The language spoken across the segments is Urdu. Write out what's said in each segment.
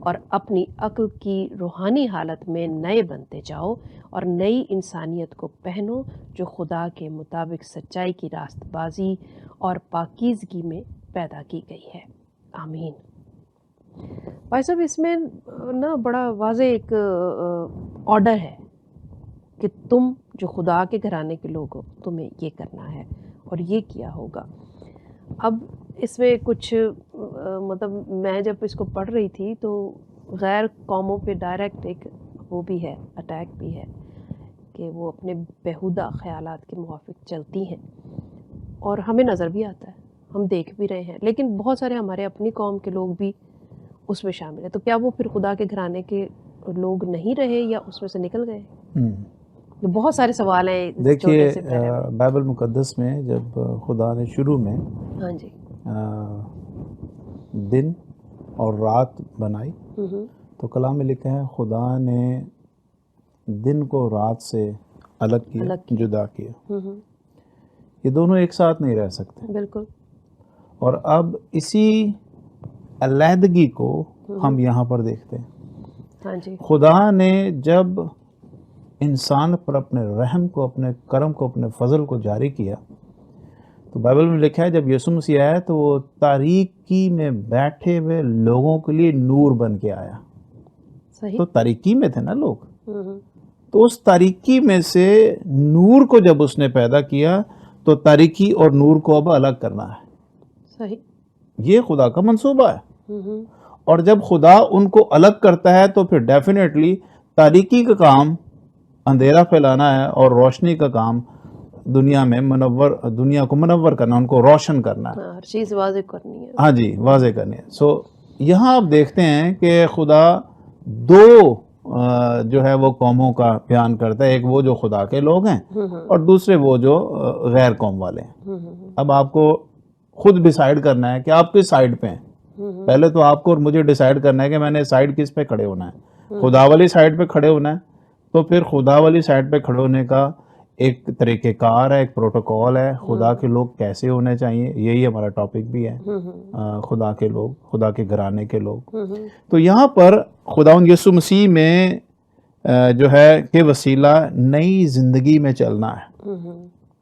اور اپنی عقل کی روحانی حالت میں نئے بنتے جاؤ اور نئی انسانیت کو پہنو جو خدا کے مطابق سچائی کی راست بازی اور پاکیزگی میں پیدا کی گئی ہے۔ آمین۔ بھائی صاحب اس میں نا بڑا واضح ایک آرڈر ہے کہ تم جو خدا کے گھرانے کے لوگ ہو تمہیں یہ کرنا ہے اور یہ کیا ہوگا۔ اب اس میں کچھ مطلب میں جب اس کو پڑھ رہی تھی تو غیر قوموں پہ ڈائریکٹ ایک وہ بھی ہے، اٹیک بھی ہے کہ وہ اپنے بیہودہ خیالات کے موافق چلتی ہیں، اور ہمیں نظر بھی آتا ہے، ہم دیکھ بھی رہے ہیں، لیکن بہت سارے ہمارے اپنی قوم کے لوگ بھی اس میں شامل ہیں۔ تو کیا وہ پھر خدا کے گھرانے کے لوگ نہیں رہے یا اس میں سے نکل گئے؟ بہت سارے سوال ہیں دیکھیے بائبل مقدس میں جب خدا نے شروع میں ہاں جی دن اور رات بنائی تو کلام میں لکھا ہے خدا نے دن کو رات سے الگ کیا، جدا کیا۔ یہ دونوں ایک ساتھ نہیں رہ سکتے، بالکل۔ اور اب اسی علیحدگی کو ہم یہاں پر دیکھتے ہیں۔ ہاں جی، خدا نے جب انسان پر اپنے رحم کو، اپنے کرم کو، اپنے فضل کو جاری کیا تو بائبل میں لکھا ہے جب یسوع مسیح آیا تو وہ تاریکی میں بیٹھے ہوئے لوگوں کے لیے نور بن کے آیا۔ صحیح۔ تو تاریکی میں تھے نا لوگ، تو اس تاریکی میں سے نور کو جب اس نے پیدا کیا تو تاریکی اور نور کو اب الگ کرنا ہے۔ صحیح۔ یہ خدا کا منصوبہ ہے، اور جب خدا ان کو الگ کرتا ہے تو پھر ڈیفینیٹلی تاریکی کا کام اندھیرا پھیلانا ہے اور روشنی کا کام دنیا میں دنیا کو منور کرنا، ان کو روشن کرنا ہے، ہر چیز واضح کرنی ہے۔ ہاں جی، واضح کرنی ہے۔ سو یہاں آپ دیکھتے ہیں کہ خدا دو جو ہے وہ قوموں کا بیان کرتا ہے، ایک وہ جو خدا کے لوگ ہیں اور دوسرے وہ جو غیر قوم والے ہیں۔ اب آپ کو خود ڈیسائیڈ کرنا ہے کہ آپ کس سائیڈ پہ ہیں۔ پہلے تو آپ کو اور مجھے ڈیسائیڈ کرنا ہے کہ میں نے سائیڈ کس پہ کھڑے ہونا ہے۔ خدا والی سائیڈ پہ کھڑے ہونا ہے تو پھر خدا والی سائیڈ پہ کھڑے ہونے کا ایک طریقہ کار ہے، ایک پروٹوکول ہے۔ خدا کے لوگ کیسے ہونے چاہیے، یہی ہمارا ٹاپک بھی ہے، خدا کے لوگ، خدا کے گھرانے کے لوگ۔ تو یہاں پر خداوند یسوع مسیح میں جو ہے کہ وسیلہ نئی زندگی میں چلنا ہے۔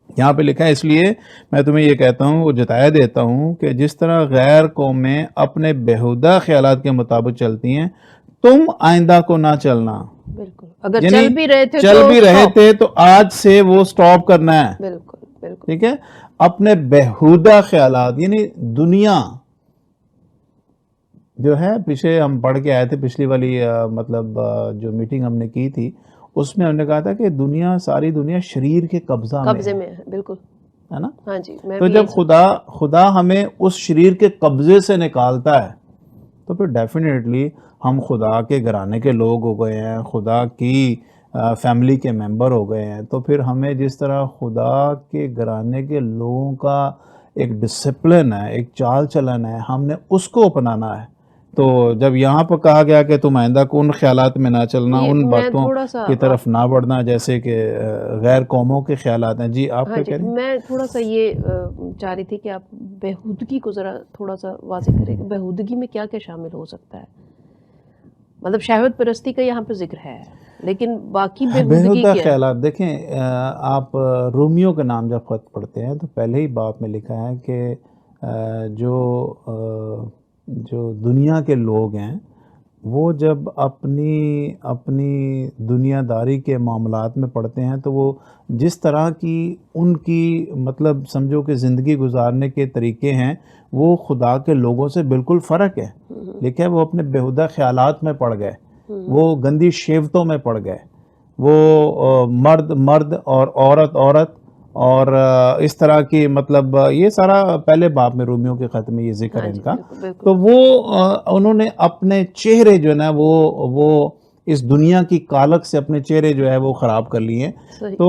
یہاں پہ لکھا ہے، اس لیے میں تمہیں یہ کہتا ہوں، وہ جتایا دیتا ہوں کہ جس طرح غیر قومیں اپنے بیہودہ خیالات کے مطابق چلتی ہیں، تم آئندہ کو نہ چلنا۔ بالکل، اگر چل بھی رہے تھے تو آج سے وہ سٹاپ کرنا ہے۔ بالکل بالکل، ٹھیک ہے، اپنے بیہودہ خیالات، یعنی دنیا جو ہے، پیچھے ہم پڑھ کے آئے تھے پچھلی والی مطلب جو میٹنگ ہم نے کی تھی، اس میں ہم نے کہا تھا کہ دنیا، ساری دنیا شریر کے قبضے میں ہے۔ بالکل، ہے نا؟ ہاں جی۔ تو جب خدا ہمیں اس شریر کے قبضے سے نکالتا ہے تو پھر ڈیفینیٹلی ہم خدا کے گھرانے کے لوگ ہو گئے ہیں، خدا کی فیملی کے ممبر ہو گئے ہیں۔ تو پھر ہمیں جس طرح خدا کے گھرانے کے لوگوں کا ایک ڈسپلن ہے، ایک چال چلن ہے، ہم نے اس کو اپنانا ہے۔ تو جب یہاں پر کہا گیا کہ تم آئندہ کو ان خیالات میں نہ چلنا، ان باتوں کی طرف نہ بڑھنا جیسے کہ غیر قوموں کے خیالات ہیں۔ جی آپ کیا کہہ رہے ہیں؟ میں تھوڑا سا یہ چاہ رہی تھی کہ آپ بیہودگی کو ذرا تھوڑا سا واضح کریں کہ بیہودگی میں کیا کیا شامل ہو سکتا ہے۔ مطلب شہوت پرستی کا یہاں پہ ذکر ہے، لیکن باقی بیہودہ خیالات دیکھیں، آپ رومیو کے نام جب خط پڑھتے ہیں تو پہلے ہی باب میں لکھا ہے کہ جو دنیا کے لوگ ہیں وہ جب اپنی دنیا داری کے معاملات میں پڑتے ہیں تو وہ جس طرح کی ان کی مطلب سمجھو کہ زندگی گزارنے کے طریقے ہیں وہ خدا کے لوگوں سے بالکل فرق ہے۔ لیکن وہ اپنے بیہودہ خیالات میں پڑ گئے، وہ گندی شیوتوں میں پڑ گئے، وہ مرد اور عورت اور اس طرح کی مطلب یہ سارا پہلے باب میں رومیو کے خط میں یہ ذکر ہے ان کا۔ تو وہ انہوں نے اپنے چہرے جو ہے نا وہ اس دنیا کی کالک سے اپنے چہرے جو ہے وہ خراب کر لیے۔ تو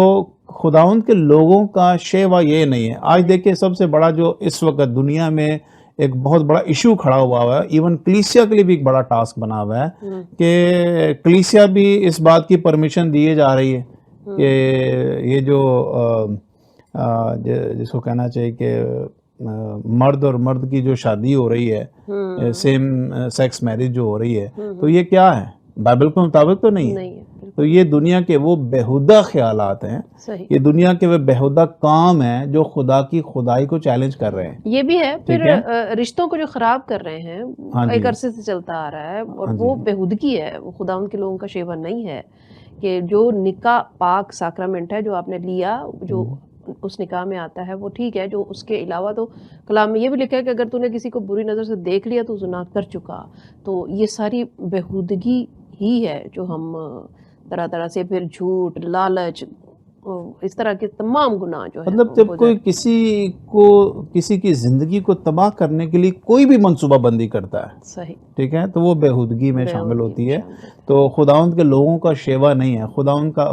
خداوند کے لوگوں کا شیوا یہ نہیں ہے۔ آج دیکھیں سب سے بڑا جو اس وقت دنیا میں ایک بہت بڑا ایشو کھڑا ہوا ہے، ایون کلیسیا کے لیے بھی ایک بڑا ٹاسک بنا ہوا ہے کہ کلیسیا بھی اس بات کی پرمیشن دیے جا رہی ہے کہ یہ جو جس کو کہنا چاہیے کہ مرد اور مرد کی جو شادی ہو رہی ہے، سیم سیکس میرج جو ہو رہی ہے، تو یہ کیا ہے؟ بائبل کے مطابق تو نہیں ہے۔ نہیں ہے، بالکل تو یہ دنیا کے وہ بیہودہ خیالات ہیں، صحیح، یہ دنیا کے وہ بیہودہ کام ہیں جو خدا کی خدائی کو چیلنج کر رہے ہیں۔ یہ بھی ہے پھر ٹھیک ہے؟ رشتوں کو جو خراب کر رہے ہیں ہاں جی، ایک عرصے سے چلتا آ رہا ہے، اور ہاں وہ جی، بےہودگی ہے، وہ خدا ان کے لوگوں کا شیوا نہیں ہے کہ جو نکاح پاک ساکرامنٹ ہے جو آپ نے لیا، جو اس نکاح میں آتا ہے وہ ٹھیک ہے، جو اس کے علاوہ تو کلام میں یہ بھی لکھا ہے کہ اگر تو نے کسی کو بری نظر سے دیکھ لیا تو زنا کر چکا۔ تو یہ ساری بےہودگی ہی ہے جو ہم طرح طرح سے پھر جھوٹ، لالچ، اس طرح کے تمام گناہ جو ہیں مطلب وہ جب ہو کوئی جاتے کسی کی زندگی کو تباہ کرنے کے لیے کوئی بھی منصوبہ بندی کرتا ہے، صحیح ٹھیک ہے، تو وہ بیہودگی میں شامل بےہودگی ہوتی میں ہے۔ شامل ہوتے تو خداوند کے لوگوں کا شیوا نہیں ہے،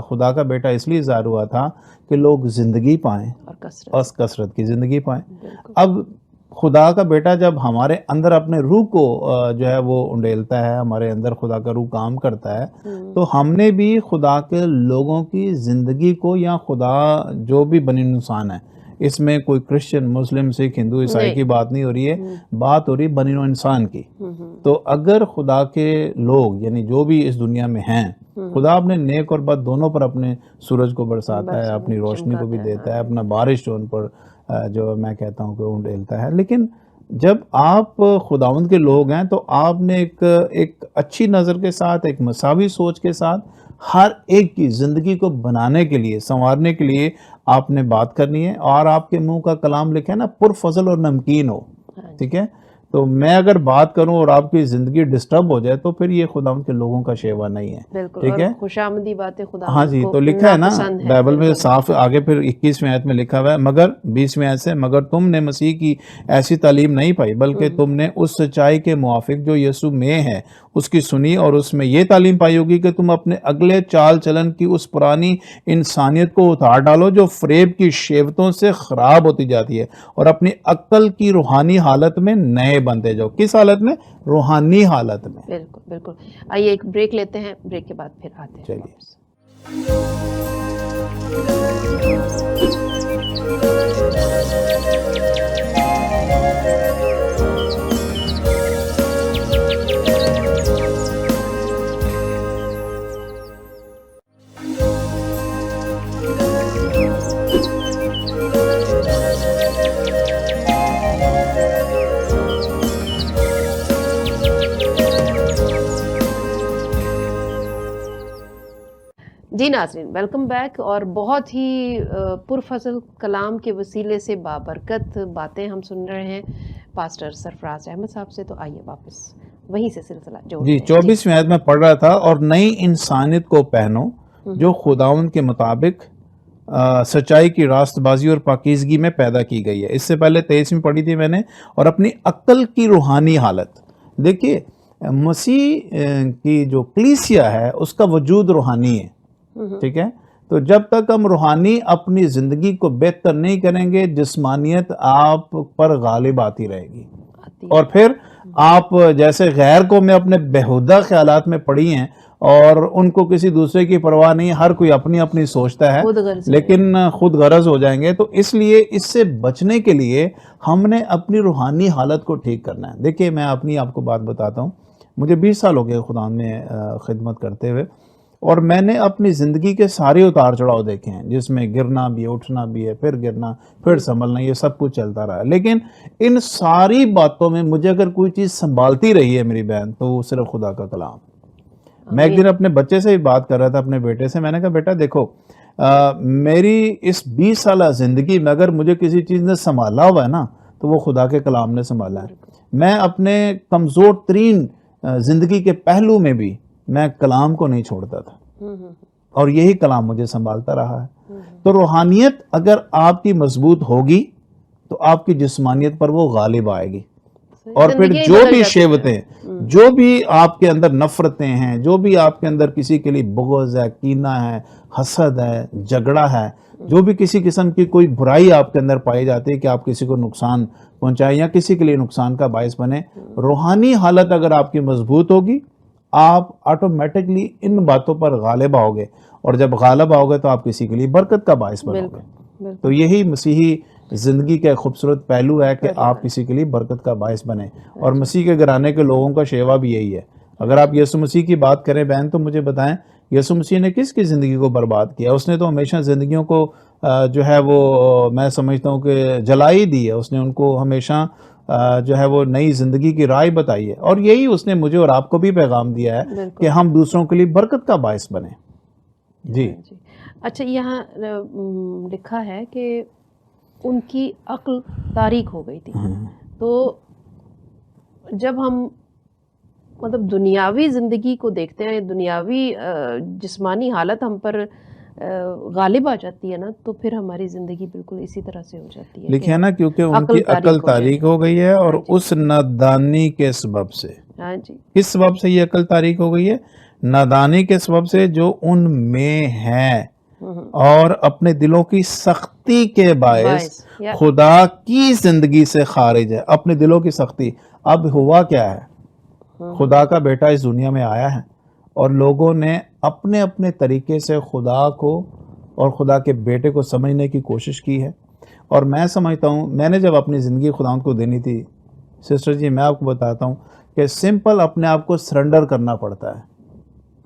خدا کا بیٹا اس لیے ظاہر ہوا تھا کہ لوگ زندگی پائیں ہیں اور اور کثرت کثرت کی زندگی پائیں۔ بالکل اب خدا کا بیٹا جب ہمارے اندر اپنے روح کو جو ہے وہ انڈیلتا ہے، ہمارے اندر خدا کا روح کام کرتا ہے، تو ہم نے بھی خدا کے لوگوں کی زندگی کو، یا خدا جو بھی بنی انسان ہے، اس میں کوئی کرسچن، مسلم، سکھ، ہندو، عیسائی نہیں کی بات نہیں ہو رہی ہے، بات ہو رہی بنی انسان کی۔ ہوں ہوں تو اگر خدا کے لوگ یعنی جو بھی اس دنیا میں ہیں، خدا اپنے نیک اور بد دونوں پر اپنے سورج کو برساتا ہے، اپنی روشنی کو بھی دیتا ہے، اپنا بارش جو ان پر جو میں کہتا ہوں کہ انڈیلتا ہے۔ لیکن جب آپ خداوند کے لوگ ہیں تو آپ نے ایک اچھی نظر کے ساتھ، ایک مساوی سوچ کے ساتھ ہر ایک کی زندگی کو بنانے کے لیے، سنوارنے کے لیے آپ نے بات کرنی ہے، اور آپ کے منہ کا کلام لکھا ہے نا، پرفضل اور نمکین ہو، ٹھیک ہے؟ تو میں اگر بات کروں اور آپ کی زندگی ڈسٹرب ہو جائے تو پھر یہ خداوند کے لوگوں کا شیوا نہیں ہے، بالکل، ٹھیک اور ہے؟ خوش آمدی باتیں خدا ہاں جی، کو تو لکھا ہے نا ناپسند ہے، بائبل میں بالکل صاف آگے پھر 21ویں آیت میں لکھا ہوا ہے، مگر 20ویں آیت سے، مگر تم نے مسیح کی ایسی تعلیم نہیں پائی، بلکہ تم نے اس سچائی کے موافق جو یسوع میں ہے اس کی سنی، اور اس میں یہ تعلیم پائی ہوگی کہ تم اپنے اگلے چال چلن کی اس پرانی انسانیت کو اتار ڈالو جو فریب کی شیوتوں سے خراب ہوتی جاتی ہے، اور اپنی عقل کی روحانی حالت میں نئے بنتے جاؤ۔ کس حالت میں؟ روحانی حالت میں۔ بالکل بالکل۔ آئیے ایک بریک لیتے ہیں، بریک کے بعد پھر آتے ہیں چلیے۔ واپس۔ جی ناظرین، ویلکم بیک، اور بہت ہی پرفضل کلام کے وسیلے سے بابرکت باتیں ہم سن رہے ہیں پاسٹر سرفراز احمد صاحب سے۔ تو آئیے واپس وہیں سے سلسلہ جوڑتے جی، ہیں۔ 24ویں آیت میں پڑھ رہا تھا، اور نئی انسانیت کو پہنو جو خداوند کے مطابق سچائی کی راست بازی اور پاکیزگی میں پیدا کی گئی ہے۔ اس سے پہلے 23ویں پڑھی تھی میں نے، اور اپنی عقل کی روحانی حالت۔ دیکھیے، مسیح کی جو کلیسیا ہے اس کا وجود روحانی ہے، ٹھیک ہے؟ تو جب تک ہم روحانی اپنی زندگی کو بہتر نہیں کریں گے، جسمانیت آپ پر غالب آتی رہے گی، اور پھر آپ جیسے غیر کو میں اپنے بیہودہ خیالات میں پڑی ہیں، اور ان کو کسی دوسرے کی پرواہ نہیں، ہر کوئی اپنی اپنی سوچتا ہے، خود غرض لیکن خود غرض ہو جائیں گے۔ تو اس لیے اس سے بچنے کے لیے ہم نے اپنی روحانی حالت کو ٹھیک کرنا ہے۔ دیکھیے، میں آپ کو بات بتاتا ہوں، مجھے 20 سال ہو گئے خدا میں خدمت کرتے ہوئے، اور میں نے اپنی زندگی کے سارے اتار چڑھاؤ دیکھے ہیں، جس میں گرنا بھی ہے، اٹھنا بھی ہے، پھر گرنا، پھر سنبھلنا، یہ سب کچھ چلتا رہا ہے۔ لیکن ان ساری باتوں میں مجھے اگر کوئی چیز سنبھالتی رہی ہے میری بہن، تو وہ صرف خدا کا کلام۔ میں ایک دن اپنے بچے سے بھی بات کر رہا تھا، اپنے بیٹے سے، میں نے کہا بیٹا دیکھو، میری اس 20 سالہ زندگی میں اگر مجھے کسی چیز نے سنبھالا ہوا ہے نا، تو وہ خدا کے کلام نے سنبھالا ہے۔ میں اپنے کمزور ترین زندگی کے پہلو میں بھی میں کلام کو نہیں چھوڑتا تھا، اور یہی کلام مجھے سنبھالتا رہا ہے۔ تو روحانیت اگر آپ کی مضبوط ہوگی تو آپ کی جسمانیت پر وہ غالب آئے گی، اور پھر جو بھی شیوتیں، جو بھی آپ کے اندر نفرتیں ہیں، جو بھی آپ کے اندر کسی کے لیے بغض ہے، کینہ ہے، حسد ہے، جھگڑا ہے، جو بھی کسی قسم کی کوئی برائی آپ کے اندر پائی جاتی ہے کہ آپ کسی کو نقصان پہنچائیں یا کسی کے لیے نقصان کا باعث بنے، روحانی حالت اگر آپ کی مضبوط ہوگی، آپ آٹومیٹکلی ان باتوں پر غالب آؤ گے، اور جب غالب آؤ گے تو آپ کسی کے لیے برکت کا باعث بنو گے۔ تو یہی مسیحی زندگی کا ایک خوبصورت پہلو ہے کہ آپ کسی کے لیے برکت کا باعث بنیں، اور مسیح کے گھرانے کے لوگوں کا شیوا بھی یہی ہے۔ اگر آپ یسوع مسیح کی بات کریں بہن تو مجھے بتائیں یسوع مسیح نے کس کی زندگی کو برباد کیا؟ اس نے تو ہمیشہ زندگیوں کو جو ہے وہ میں سمجھتا ہوں کہ جلائی دی ہے، اس نے ان کو ہمیشہ جو ہے وہ نئی زندگی کی راہ بتائی ہے، اور یہی اس نے مجھے اور آپ کو بھی پیغام دیا ہے کہ ہم دوسروں کے لیے برکت کا باعث بنیں۔ جی اچھا، یہاں لکھا ہے کہ ان کی عقل تاریک ہو گئی تھی، تو جب ہم مطلب دنیاوی زندگی کو دیکھتے ہیں، دنیاوی جسمانی حالت ہم پر غالب آ جاتی ہے نا، تو پھر ہماری زندگی بالکل اسی طرح سے ہو جاتی ہے۔ لکھے نا کیونکہ ان کی عقل تاریک ہو گئی ہے، اور اس نادانی کے سبب سے، ہاں جی، کس سبب سے یہ عقل تاریک ہو گئی ہے؟ نادانی کے سبب سے جو ان میں ہے، اور اپنے دلوں کی سختی کے باعث خدا کی زندگی سے خارج ہے۔ اپنے دلوں کی سختی، اب ہوا کیا ہے؟ خدا کا بیٹا اس دنیا میں آیا ہے، اور لوگوں نے اپنے اپنے طریقے سے خدا کو اور خدا کے بیٹے کو سمجھنے کی کوشش کی ہے۔ اور میں سمجھتا ہوں، میں نے جب اپنی زندگی خدا کو دینی تھی سسٹر جی، میں آپ کو بتاتا ہوں کہ سمپل اپنے آپ کو سرنڈر کرنا پڑتا ہے۔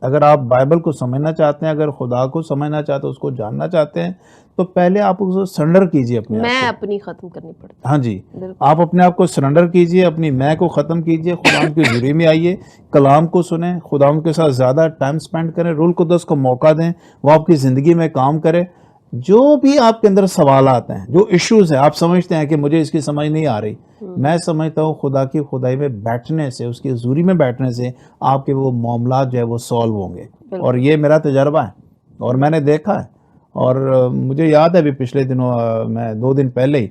اگر آپ بائبل کو سمجھنا چاہتے ہیں، اگر خدا کو سمجھنا چاہتے ہیں، اس کو جاننا چاہتے ہیں، تو پہلے آپ اس کو سرنڈر کیجئے اپنے آپ کو۔ میں اپنی ختم کرنی پڑتی۔ ہاں جی، آپ اپنے آپ کو سرنڈر کیجئے، اپنی میں کو ختم کیجئے، خدا کی حضوری میں آئیے، کلام کو سنیں، خدا کے ساتھ زیادہ ٹائم سپینڈ کریں، روح القدس کو موقع دیں، وہ آپ کی زندگی میں کام کرے۔ جو بھی آپ کے اندر سوالات ہیں، جو ایشوز ہیں، آپ سمجھتے ہیں کہ مجھے اس کی سمجھ نہیں آ رہی، میں سمجھتا ہوں خدا کی خدائی میں بیٹھنے سے، اس کی حضوری میں بیٹھنے سے آپ کے وہ معاملات جو ہے وہ سالو ہوں گے، اور یہ میرا تجربہ ہے اور میں نے دیکھا ہے۔ اور مجھے یاد ہے ابھی پچھلے دنوں، میں 2 دن پہلے ہی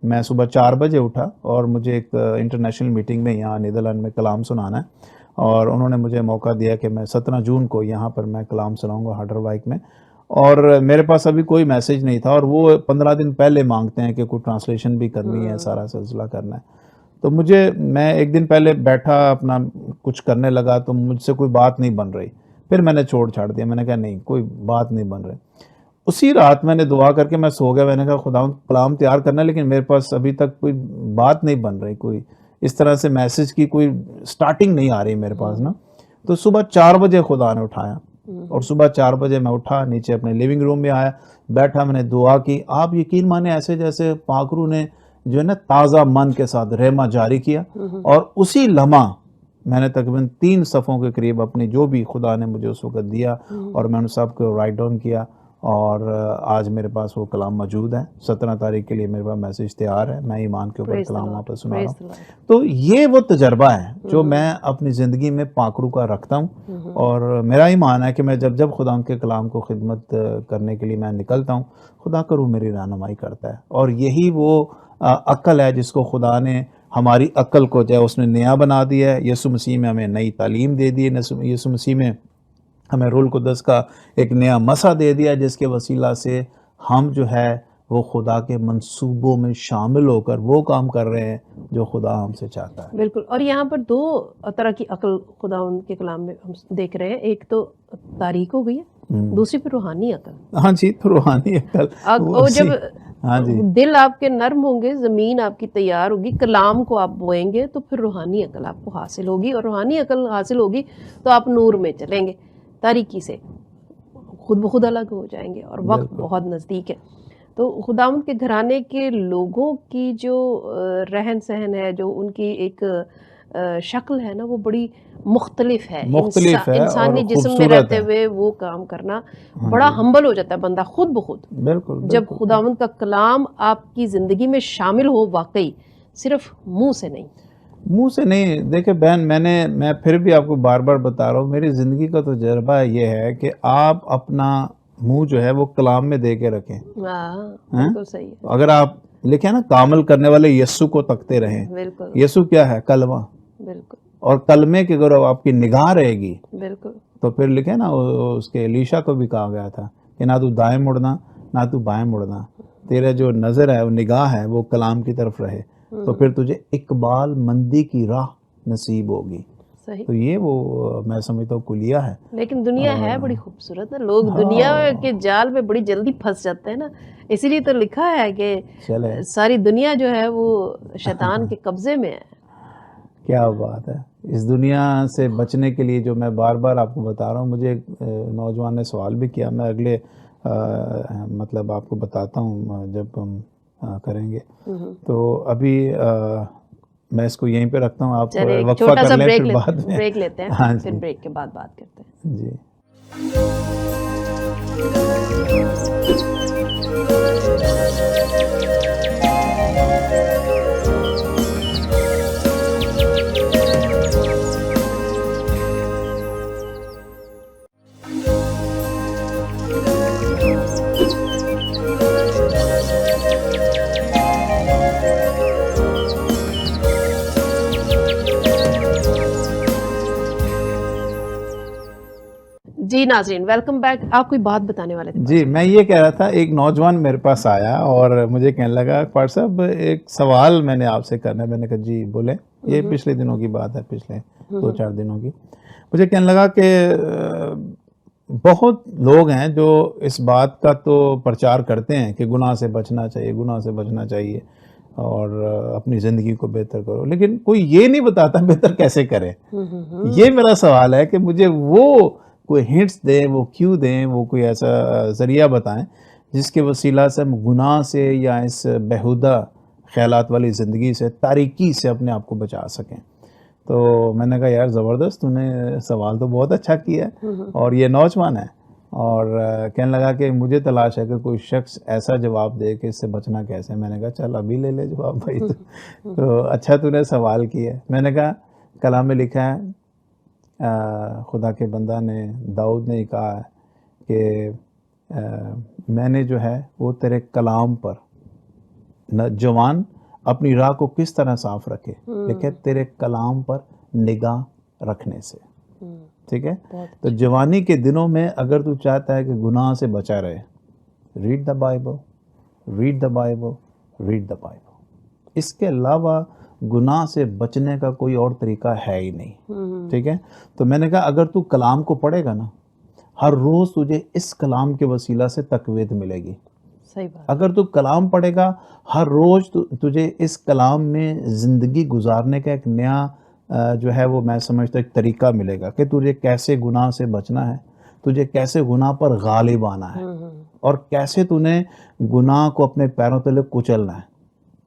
میں صبح 4 بجے اٹھا، اور مجھے ایک انٹرنیشنل میٹنگ میں یہاں نیدرلینڈ میں کلام سنانا ہے، اور انہوں نے مجھے موقع دیا کہ میں 17 جون کو یہاں پر میں کلام سناؤں گا ہڈروائک میں، اور میرے پاس ابھی کوئی میسج نہیں تھا، اور وہ 15 دن پہلے مانگتے ہیں کہ کوئی ٹرانسلیشن بھی کرنی ہے، سارا سلسلہ کرنا ہے۔ تو میں ایک دن پہلے بیٹھا، اپنا کچھ کرنے لگا، تو مجھ سے کوئی بات نہیں بن رہی، پھر میں نے چھاڑ دیا، میں نے کہا نہیں، کوئی بات نہیں بن رہی۔ اسی رات میں نے دعا کر کے میں سو گیا، میں نے کہا خدا کلام تیار کرنا ہے، لیکن میرے پاس ابھی تک کوئی بات نہیں بن رہی، کوئی اس طرح سے میسج کی کوئی سٹارٹنگ نہیں آ رہی میرے پاس نا۔ تو صبح 4 بجے خدا نے اٹھایا، اور صبح 4 بجے میں اٹھا، نیچے اپنے لیونگ روم میں آیا، بیٹھا، میں نے دعا کی۔ آپ یقین مانے ایسے جیسے پاک روح نے جو ہے نا تازہ من کے ساتھ رحمہ جاری کیا، اور اسی لمحہ میں نے تقریباً 3 صفحوں کے قریب اپنی جو بھی خدا نے مجھے اس وقت دیا، اور میں ان سب کو رائٹ ڈاؤن کیا، اور آج میرے پاس وہ کلام موجود ہے۔ 17 تاریخ کے لیے میرے پاس میسج تیار ہے، میں ایمان کے اوپر کلام وہاں پر سنا رہا ہوں۔ تو یہ وہ تجربہ ہے جو میں اپنی زندگی میں پاک روح کا رکھتا ہوں، اور میرا ایمان ہے کہ میں جب خدا ان کے کلام کو خدمت کرنے کے لیے میں نکلتا ہوں، خدا کا روح میری رہنمائی کرتا ہے، اور یہی وہ عقل ہے جس کو خدا نے ہماری عقل کو جو ہے اس نے نیا بنا دیا ہے۔ یسوع مسیح میں ہمیں نئی تعلیم دے دی ہے، یسوع مسیح میں ہمیں روح القدس کا ایک نیا مسا دے دیا، جس کے وسیلہ سے ہم جو ہے وہ خدا کے منصوبوں میں شامل ہو کر وہ کام کر رہے ہیں جو خدا ہم سے چاہتا ہے۔ بالکل، اور یہاں پر 2 طرح کی عقل خدا ان کے کلام میں ہم دیکھ رہے ہیں، ایک تو تاریک ہو گئی ہے، دوسری پھر روحانی عقل۔ ہاں جی، تو روحانی عقل، اور جب ہاں جی، دل آپ کے نرم ہوں گے، زمین آپ کی تیار ہوگی، کلام کو آپ بوئیں گے، تو پھر روحانی عقل آپ کو حاصل ہوگی، اور روحانی عقل حاصل ہوگی تو آپ نور میں چلیں گے، تاریکی سے خود بخود الگ ہو جائیں گے، اور وقت بہت نزدیک ہے۔ تو خداوند کے گھرانے کے لوگوں کی جو رہن سہن ہے، جو ان کی ایک شکل ہے نا، وہ بڑی مختلف ہے، انسانی جسم میں رہتے ہوئے وہ کام کرنا بڑا ہمبل ہو جاتا ہے بندہ خود بخود، جب خداوند کا کلام آپ کی زندگی میں شامل ہو، واقعی صرف منہ سے نہیں۔ دیکھیں بہن، میں پھر بھی آپ کو بار بار بتا رہا ہوں، میری زندگی کا تجربہ یہ ہے کہ آپ اپنا منہ جو ہے وہ کلام میں دے کے رکھیں۔ بالکل صحیح ہے۔ اگر آپ لکھیں نا کامل کرنے والے یسوع کو تکتے رہیں، یسوع کیا ہے؟ کلمہ، بالکل، اور کلمے کی اگر آپ کی نگاہ رہے گی، بالکل، تو پھر لکھیں نا، اس کے الیشا کو بھی کہا گیا تھا کہ نہ تو دائیں مڑنا نہ تو بائیں مڑنا، تیرا جو نظر ہے، وہ نگاہ ہے، وہ کلام کی طرف رہے، تو پھر تجھے اقبال مندی کی راہ نصیب ہوگی۔ صحیح. تو یہ وہ میں سمجھتا ہوں کلیہ ہے. لیکن دنیا ہے بڑی خوبصورت ہے، لوگ دنیا کے جال میں بڑی جلدی پھنس جاتے ہیں نا، اسی لیے تو لکھا ہے کہ ساری دنیا جو ہے وہ شیطان کے قبضے میں ہے. کیا بات ہے. اس دنیا سے بچنے کے لیے جو میں بار بار آپ کو بتا رہا ہوں، مجھے ایک نوجوان نے سوال بھی کیا، میں اگلے مطلب آپ کو بتاتا ہوں جب ہم کریں گے. تو ابھی میں اس کو یہیں پہ رکھتا ہوں، آپ وقفہ کر لیں پھر بعد میں بریک لیتے ہیں، پھر بریک کے بعد بات کرتے ہیں. جی. جی ناظرین، ویلکم بیک. آپ کوئی بات بتانے والے تھے؟ جی میں یہ کہہ رہا تھا، ایک نوجوان میرے پاس آیا اور مجھے کہنے لگا پار صاحب ایک سوال میں نے آپ سے کرنا ہے. میں نے کہا جی بولیں. یہ پچھلے دنوں کی بات ہے، پچھلے 2-4 دنوں کی. مجھے کہنے لگا کہ بہت لوگ ہیں جو اس بات کا تو پرچار کرتے ہیں کہ گناہ سے بچنا چاہیے، گناہ سے بچنا چاہیے اور اپنی زندگی کو بہتر کرو، لیکن کوئی یہ نہیں بتاتا بہتر کیسے کرے. یہ میرا سوال ہے کہ مجھے وہ کوئی ہنٹس دیں، وہ کیوں دیں، وہ کوئی ایسا ذریعہ بتائیں جس کے وسیلہ سے ہم گناہ سے یا اس بیہودہ خیالات والی زندگی سے، تاریکی سے اپنے آپ کو بچا سکیں. تو میں نے کہا یار زبردست، تو نے سوال تو بہت اچھا کیا ہے. اور یہ نوجوان ہے اور کہنے لگا کہ مجھے تلاش ہے کہ کوئی شخص ایسا جواب دے کہ اس سے بچنا کیسے. میں نے کہا چل ابھی لے لے جواب بھائی. تو اچھا تو نے سوال کیا ہے. میں نے کہا کلام میں لکھا ہے، خدا کے بندہ نے، داؤد نے کہا ہے کہ میں نے جو ہے وہ تیرے کلام پر جوان اپنی راہ کو کس طرح صاف رکھے، لکھے تیرے کلام پر نگاہ رکھنے سے. ٹھیک ہے. تو جوانی کے دنوں میں اگر تو چاہتا ہے کہ گناہ سے بچا رہے، read the Bible, read the Bible, read the Bible. اس کے علاوہ گناہ سے بچنے کا کوئی اور طریقہ ہے ہی نہیں. ٹھیک ہے. تو میں نے کہا اگر تو کلام کو پڑھے گا نا، ہر روز تجھے اس کلام کے وسیلہ سے تقویت ملے گی. صحیح بات. اگر تو کلام پڑھے گا، ہر روز تجھے اس کلام میں زندگی گزارنے کا ایک نیا جو ہے وہ میں سمجھتا ایک طریقہ ملے گا کہ تجھے کیسے گناہ سے بچنا ہے، تجھے کیسے گناہ پر غالب آنا ہے اور کیسے نے گناہ کو اپنے پیروں تلے کچلنا ہے.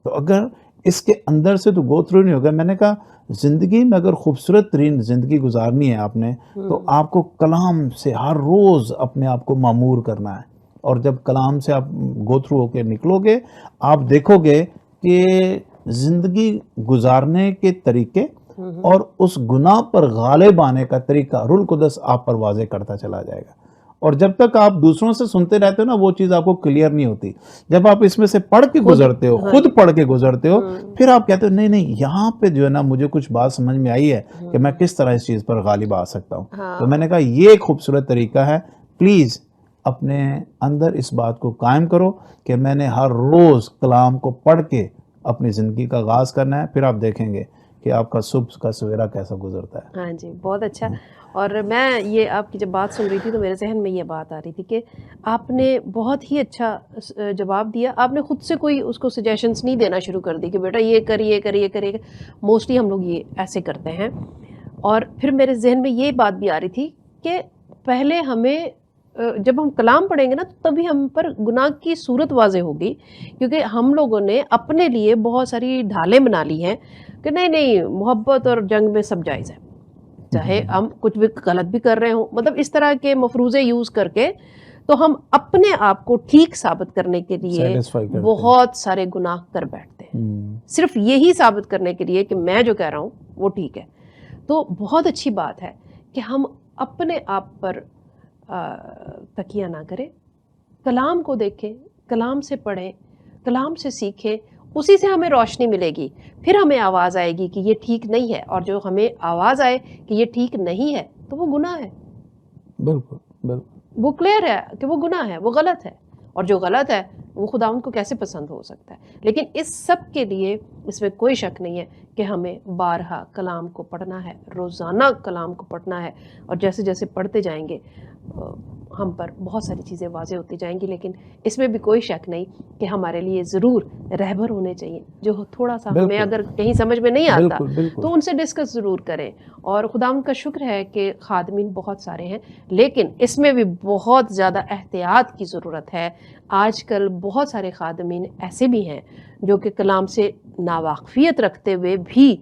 تو اگر اس کے اندر سے تو گو تھرو نہیں ہوگا. میں نے کہا زندگی میں اگر خوبصورت ترین زندگی گزارنی ہے آپ نے، تو آپ کو کلام سے ہر روز اپنے آپ کو معمور کرنا ہے. اور جب کلام سے آپ گو تھرو ہو کے نکلو گے، آپ دیکھو گے کہ زندگی گزارنے کے طریقے اور اس گناہ پر غالب آنے کا طریقہ روح القدس آپ پر واضح کرتا چلا جائے گا. اور جب تک آپ دوسروں سے سنتے رہتے ہو نا، وہ چیز آپ کو کلیئر نہیں ہوتی. جب آپ اس میں سے پڑھ کے گزرتے ہو، خود پڑھ کے گزرتے ہو، پھر آپ کہتے ہو نہیں یہاں پہ جو ہے نا مجھے کچھ بات سمجھ میں آئی ہے کہ میں کس طرح اس چیز پر غالب آ سکتا ہوں. تو میں نے کہا یہ ایک خوبصورت طریقہ ہے. پلیز اپنے اندر اس بات کو قائم کرو کہ میں نے ہر روز کلام کو پڑھ کے اپنی زندگی کا آغاز کرنا ہے. پھر آپ دیکھیں گے کہ آپ کا صبح کا سویرا کیسا گزرتا ہے. ہاں جی، بہت اچھا. اور میں یہ آپ کی جب بات سن رہی تھی تو میرے ذہن میں یہ بات آ رہی تھی کہ آپ نے بہت ہی اچھا جواب دیا. آپ نے خود سے کوئی اس کو سجیشنز نہیں دینا شروع کر دی کہ بیٹا یہ کریے کریے کریے. موسٹلی ہم لوگ یہ ایسے کرتے ہیں. اور پھر میرے ذہن میں یہ بات بھی آ رہی تھی کہ پہلے ہمیں جب ہم کلام پڑھیں گے نا تو تبھی ہم پر گناہ کی صورت واضح ہوگی، کیونکہ ہم لوگوں نے اپنے لیے بہت ساری ڈھالیں بنا لی ہیں کہ نہیں محبت اور جنگ میں سب جائز ہے، چاہے ہم کچھ بھی غلط بھی کر رہے ہوں. مطلب اس طرح کے مفروضے یوز کر کے تو ہم اپنے آپ کو ٹھیک ثابت کرنے کے لیے بہت سارے گناہ کر بیٹھتے ہیں، صرف یہی ثابت کرنے کے لیے کہ میں جو کہہ رہا ہوں وہ ٹھیک ہے. تو بہت اچھی بات ہے کہ ہم اپنے آپ پر تکیہ نہ کریں، کلام کو دیکھیں، کلام سے پڑھیں، کلام سے سیکھیں. اسی سے ہمیں روشنی ملے گی. پھر ہمیں آواز آئے گی کہ یہ ٹھیک نہیں ہے، اور جو ہمیں آواز آئے کہ یہ ٹھیک نہیں ہے تو وہ گناہ ہے. بالکل بالکل وہ کلیئر ہے کہ وہ گناہ ہے، وہ غلط ہے. اور جو غلط ہے وہ خداوند کو کیسے پسند ہو سکتا ہے. لیکن اس سب کے لیے اس میں کوئی شک نہیں ہے کہ ہمیں بارہا کلام کو پڑھنا ہے, روزانہ کلام کو پڑھنا ہے, اور جیسے جیسے پڑھتے جائیں گے ہم پر بہت ساری چیزیں واضح ہوتی جائیں گی. لیکن اس میں بھی کوئی شک نہیں کہ ہمارے لیے ضرور رہبر ہونے چاہیے جو تھوڑا سا ہمیں اگر کہیں سمجھ میں نہیں آتا تو ان سے ڈسکس ضرور کریں. اور خداوند کا شکر ہے کہ خادمین بہت سارے ہیں, لیکن اس میں بھی بہت زیادہ احتیاط کی ضرورت ہے. آج کل بہت سارے خادمین ایسے بھی ہیں جو کہ کلام سے ناواقفیت رکھتے ہوئے بھی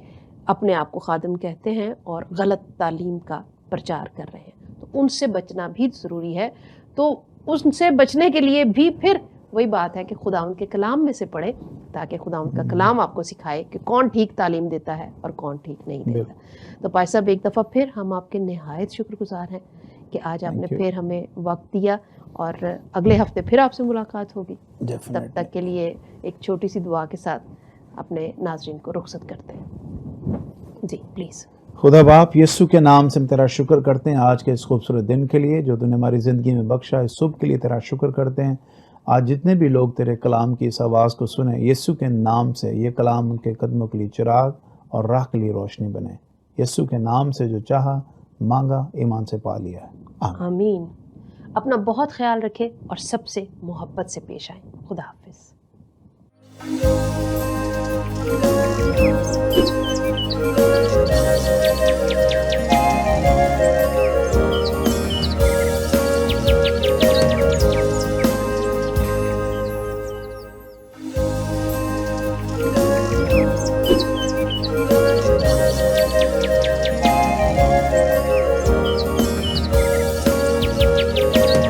اپنے آپ کو خادم کہتے ہیں اور غلط تعلیم کا پرچار کر رہے ہیں. تو ان سے بچنا بھی ضروری ہے. تو ان سے بچنے کے لیے بھی پھر وہی بات ہے کہ خداوند کے کلام میں سے پڑھیں تاکہ خداوند کا کلام آپ کو سکھائے کہ کون ٹھیک تعلیم دیتا ہے اور کون ٹھیک نہیں دیتا. تو پائی صاحب ایک دفعہ پھر ہم آپ کے نہایت شکر گزار ہیں کہ آج آپ نے پھر ہمیں وقت دیا, اور اگلے ہفتے پھر آپ سے ملاقات ہوگی. تب تک کے لیے ایک چھوٹی سی دعا کے ساتھ اپنے ناظرین کو رخصت کرتے ہیں. جی پلیز. خدا باپ یسوع کے نام سے ہم تیرا شکر کرتے ہیں آج کے اس خوبصورت دن کے لیے جو تو نے ہماری زندگی میں بخشا. اس صبح کے لیے تیرا شکر کرتے ہیں. آج جتنے بھی لوگ تیرے کلام کی اس آواز کو سنیں, یسوع کے نام سے یہ کلام ان کے قدموں کے لیے چراغ اور راہ کے لیے روشنی بنے. یسوع کے نام سے جو چاہا مانگا ایمان سے پا لیا. آمین. اپنا بہت خیال رکھیں اور سب سے محبت سے پیش آئیں. خدا حافظ.